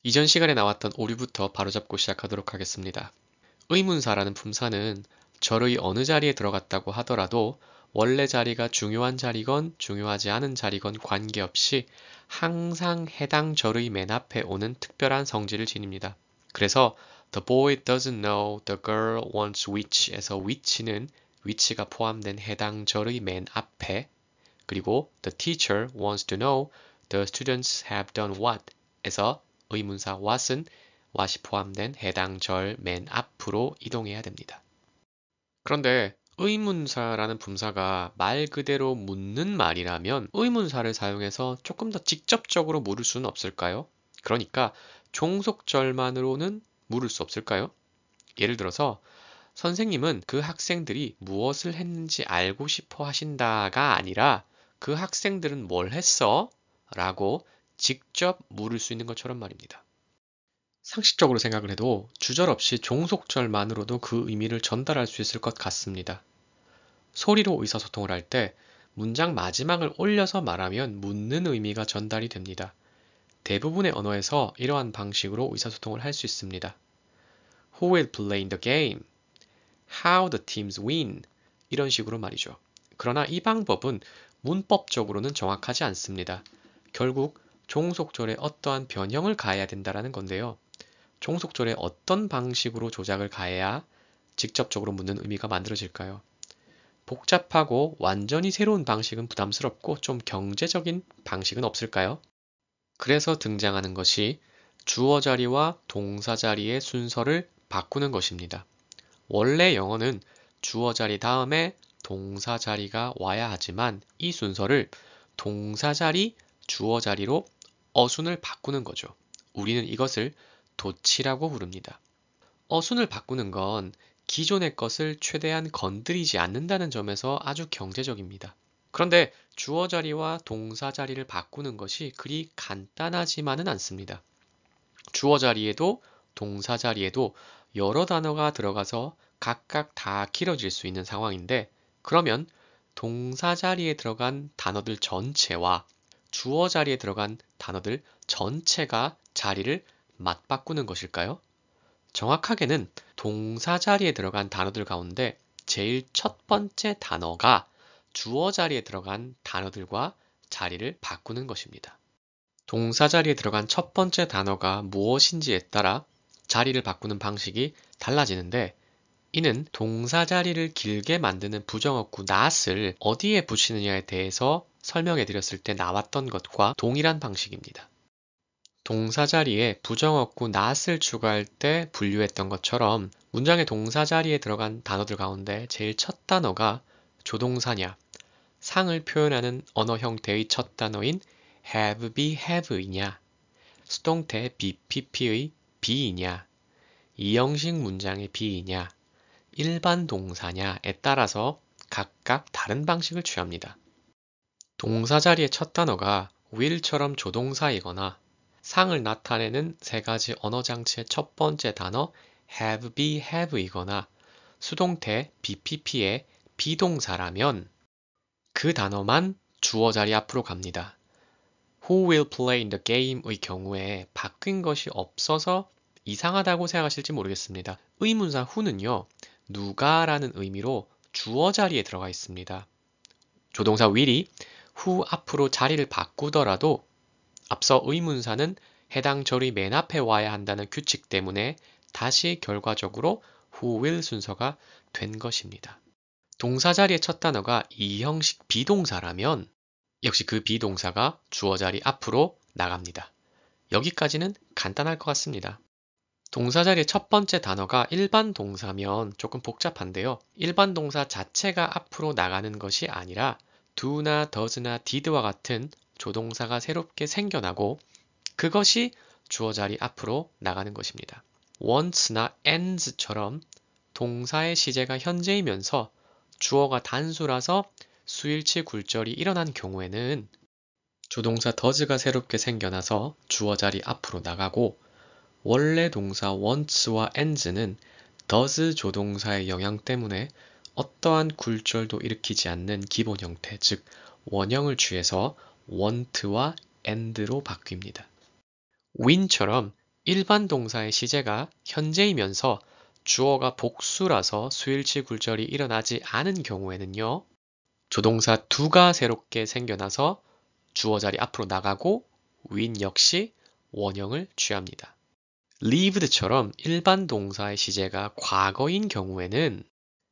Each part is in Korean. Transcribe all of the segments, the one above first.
이전 시간에 나왔던 오류부터 바로잡고 시작하도록 하겠습니다. 의문사라는 품사는 절의 어느 자리에 들어갔다고 하더라도 원래 자리가 중요한 자리건 중요하지 않은 자리건 관계없이 항상 해당 절의 맨 앞에 오는 특별한 성질을 지닙니다. 그래서 The boy doesn't know the girl wants which에서 which는 which가 포함된 해당 절의 맨 앞에, 그리고 The teacher wants to know the students have done what 에서 의문사 what은 what이 포함된 해당 절 맨 앞으로 이동해야 됩니다. 그런데 의문사라는 품사가 말 그대로 묻는 말이라면 의문사를 사용해서 조금 더 직접적으로 물을 수는 없을까요? 그러니까 종속절만으로는 물을 수 없을까요? 예를 들어서 선생님은 그 학생들이 무엇을 했는지 알고 싶어 하신다가 아니라 그 학생들은 뭘 했어? 라고 직접 물을 수 있는 것처럼 말입니다. 상식적으로 생각을 해도 주절 없이 종속절만으로도 그 의미를 전달할 수 있을 것 같습니다. 소리로 의사소통을 할 때 문장 마지막을 올려서 말하면 묻는 의미가 전달이 됩니다. 대부분의 언어에서 이러한 방식으로 의사소통을 할 수 있습니다. Who will play the game? How the teams win? 이런 식으로 말이죠. 그러나 이 방법은 문법적으로는 정확하지 않습니다. 결국 종속절에 어떠한 변형을 가해야 된다는 건데요. 종속절에 어떤 방식으로 조작을 가해야 직접적으로 묻는 의미가 만들어질까요? 복잡하고 완전히 새로운 방식은 부담스럽고 좀 경제적인 방식은 없을까요? 그래서 등장하는 것이 주어 자리와 동사 자리의 순서를 바꾸는 것입니다. 원래 영어는 주어 자리 다음에 동사 자리가 와야 하지만 이 순서를 동사 자리, 주어 자리로 어순을 바꾸는 거죠. 우리는 이것을 도치라고 부릅니다. 어순을 바꾸는 건 기존의 것을 최대한 건드리지 않는다는 점에서 아주 경제적입니다. 그런데 주어 자리와 동사 자리를 바꾸는 것이 그리 간단하지만은 않습니다. 주어 자리에도 동사 자리에도 여러 단어가 들어가서 각각 다 길어질 수 있는 상황인데, 그러면 동사 자리에 들어간 단어들 전체와 주어 자리에 들어간 단어들 전체가 자리를 맞바꾸는 것일까요? 정확하게는 동사 자리에 들어간 단어들 가운데 제일 첫 번째 단어가 주어 자리에 들어간 단어들과 자리를 바꾸는 것입니다. 동사 자리에 들어간 첫 번째 단어가 무엇인지에 따라 자리를 바꾸는 방식이 달라지는데, 이는 동사 자리를 길게 만드는 부정어구 not을 어디에 붙이느냐에 대해서 설명해 드렸을 때 나왔던 것과 동일한 방식입니다. 동사 자리에 부정어구 not을 추가할 때 분류했던 것처럼 문장의 동사 자리에 들어간 단어들 가운데 제일 첫 단어가 조동사냐, 상을 표현하는 언어 형태의 첫 단어인 have, be, have이냐, 수동태 BPP의 be이냐, 이형식 문장의 be이냐, 일반 동사냐에 따라서 각각 다른 방식을 취합니다. 동사 자리의 첫 단어가 will처럼 조동사이거나 상을 나타내는 세 가지 언어 장치의 첫 번째 단어 have, be, have이거나 수동태 BPP의 비동사라면 그 단어만 주어 자리 앞으로 갑니다. Who will play in the game의 경우에 바뀐 것이 없어서 이상하다고 생각하실지 모르겠습니다. 의문사 who는요, 누가라는 의미로 주어 자리에 들어가 있습니다. 조동사 will이 who 앞으로 자리를 바꾸더라도 앞서 의문사는 해당 절의 맨 앞에 와야 한다는 규칙 때문에 다시 결과적으로 who will 순서가 된 것입니다. 동사 자리의 첫 단어가 이형식 비동사라면 역시 그 비동사가 주어 자리 앞으로 나갑니다. 여기까지는 간단할 것 같습니다. 동사 자리의 첫 번째 단어가 일반 동사면 조금 복잡한데요. 일반 동사 자체가 앞으로 나가는 것이 아니라 do나 does나 did와 같은 조동사가 새롭게 생겨나고 그것이 주어 자리 앞으로 나가는 것입니다. wants나 ands처럼 동사의 시제가 현재이면서 주어가 단수라서 수일치 굴절이 일어난 경우에는 조동사 does가 새롭게 생겨나서 주어 자리 앞으로 나가고, 원래 동사 wants와 ands는 does 조동사의 영향 때문에 어떠한 굴절도 일으키지 않는 기본 형태, 즉 원형을 취해서 want와 and로 바뀝니다. win처럼 일반 동사의 시제가 현재이면서 주어가 복수라서 수일치 굴절이 일어나지 않은 경우에는요. 조동사 do가 새롭게 생겨나서 주어 자리 앞으로 나가고 win 역시 원형을 취합니다. lived처럼 일반 동사의 시제가 과거인 경우에는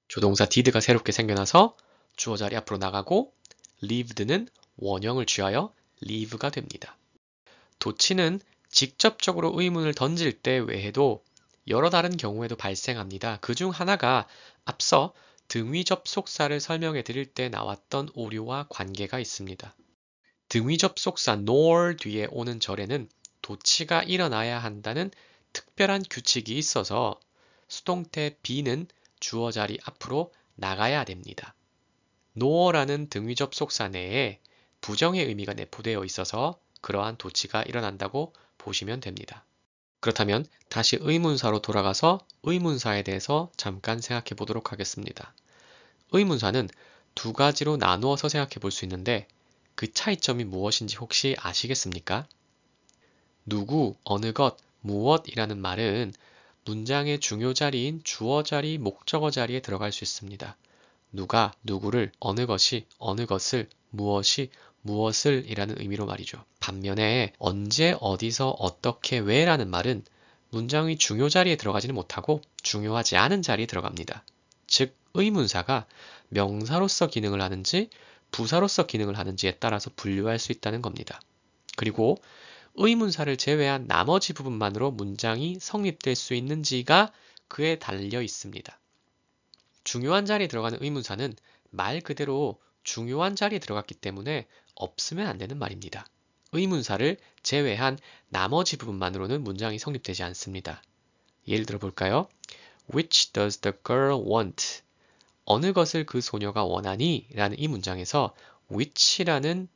조동사 did가 새롭게 생겨나서 주어 자리 앞으로 나가고 lived는 원형을 취하여 live가 됩니다. 도치는 직접적으로 의문을 던질 때 외에도 여러 다른 경우에도 발생합니다. 그중 하나가 앞서 등위 접속사를 설명해 드릴 때 나왔던 오류와 관계가 있습니다. 등위 접속사 nor 뒤에 오는 절에는 도치가 일어나야 한다는 특별한 규칙이 있어서 수동태 be는 주어 자리 앞으로 나가야 됩니다. nor라는 등위 접속사 내에 부정의 의미가 내포되어 있어서 그러한 도치가 일어난다고 보시면 됩니다. 그렇다면 다시 의문사로 돌아가서 의문사에 대해서 잠깐 생각해 보도록 하겠습니다. 의문사는 두 가지로 나누어서 생각해 볼 수 있는데 그 차이점이 무엇인지 혹시 아시겠습니까? 누구, 어느 것, 무엇이라는 말은 문장의 중요 자리인 주어 자리, 목적어 자리에 들어갈 수 있습니다. 누가, 누구를, 어느 것이, 어느 것을, 무엇이, 무엇을 이라는 의미로 말이죠. 반면에 언제, 어디서, 어떻게, 왜라는 말은 문장의 중요 자리에 들어가지는 못하고 중요하지 않은 자리에 들어갑니다. 즉, 의문사가 명사로서 기능을 하는지 부사로서 기능을 하는지에 따라서 분류할 수 있다는 겁니다. 그리고 의문사를 제외한 나머지 부분만으로 문장이 성립될 수 있는지가 그에 달려 있습니다. 중요한 자리에 들어가는 의문사는 말 그대로 중요한 자리에 들어갔기 때문에 없으면 안 되는 말입니다. 의문사를 제외한 나머지 부분만으로는 문장이 성립되지 않습니다. 예를 들어 볼까요? Which does the girl want? 어느 것을 그 소녀가 원하니? 라는 이 문장에서 which라는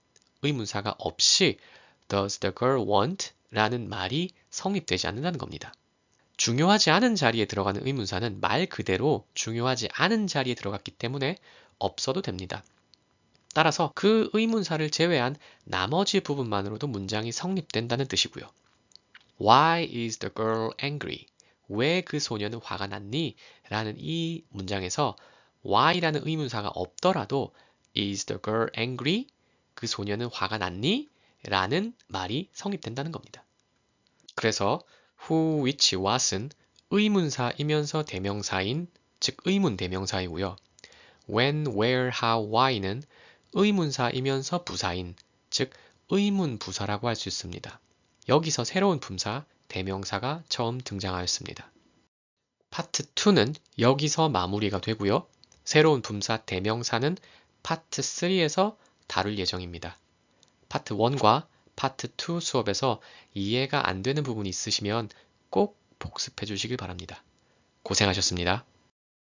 의문사가 없이 does the girl want? 라는 말이 성립되지 않는다는 겁니다. 중요하지 않은 자리에 들어가는 의문사는 말 그대로 중요하지 않은 자리에 들어갔기 때문에 없어도 됩니다. 따라서 그 의문사를 제외한 나머지 부분만으로도 문장이 성립된다는 뜻이고요. Why is the girl angry? 왜 그 소녀는 화가 났니? 라는 이 문장에서 why라는 의문사가 없더라도 is the girl angry? 그 소녀는 화가 났니? 라는 말이 성립된다는 겁니다. 그래서 who, which, what은 의문사이면서 대명사인, 즉 의문 대명사이고요. when, where, how, why는 의문사이면서 부사인, 즉 의문 부사라고 할 수 있습니다. 여기서 새로운 품사, 대명사가 처음 등장하였습니다. 파트 2는 여기서 마무리가 되고요. 새로운 품사, 대명사는 파트 3에서 다룰 예정입니다. 파트 1과 파트 2 수업에서 이해가 안 되는 부분이 있으시면 꼭 복습해 주시길 바랍니다. 고생하셨습니다.